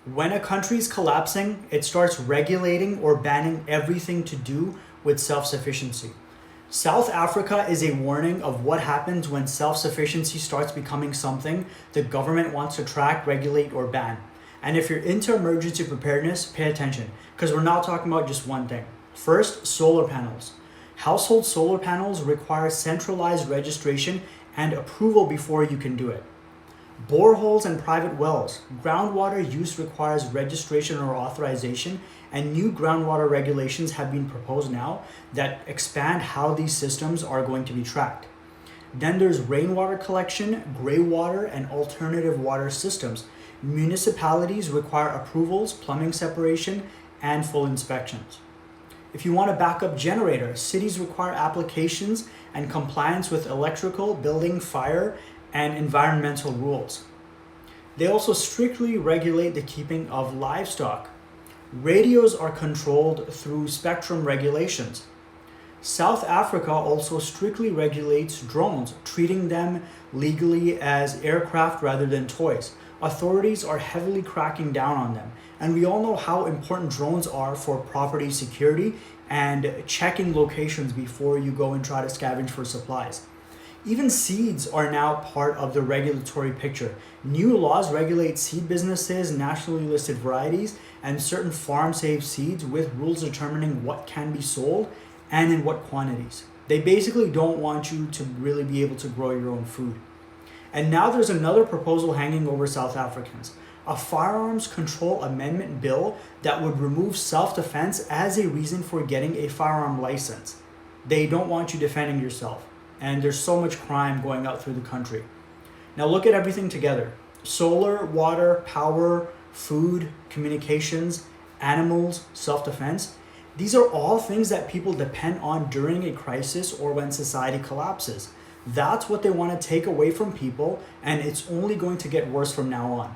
When a country is collapsing, it starts regulating or banning everything to do with self-sufficiency. South Africa is a warning of what happens when self-sufficiency starts becoming something the government wants to track, regulate, or ban. And if you're into emergency preparedness, pay attention, because we're not talking about just one thing. First, solar panels. Household solar panels require centralized registration and approval before you can do it. Boreholes and private wells. Groundwater use requires registration or authorization, and new groundwater regulations have been proposed now that expand how these systems are going to be tracked. Then there's rainwater collection, gray water, and alternative water systems. Municipalities require approvals, plumbing separation, and full inspections. If you want a backup generator, cities require applications and compliance with electrical, building, fire, and environmental rules. They also strictly regulate the keeping of livestock. Radios are controlled through spectrum regulations. South Africa also strictly regulates drones, treating them legally as aircraft rather than toys. Authorities are heavily cracking down on them, and we all know how important drones are for property security and checking locations before you go and try to scavenge for supplies. Even seeds are now part of the regulatory picture. New laws regulate seed businesses, nationally listed varieties, and certain farm-safe seeds with rules determining what can be sold and in what quantities. They basically don't want you to really be able to grow your own food. And now there's another proposal hanging over South Africans, a firearms control amendment bill that would remove self-defense as a reason for getting a firearm license. They don't want you defending yourself. And there's so much crime going out through the country. Now look at everything together. Solar, water, power, food, communications, animals, self-defense. These are all things that people depend on during a crisis or when society collapses. That's what they want to take away from people, and it's only going to get worse from now on.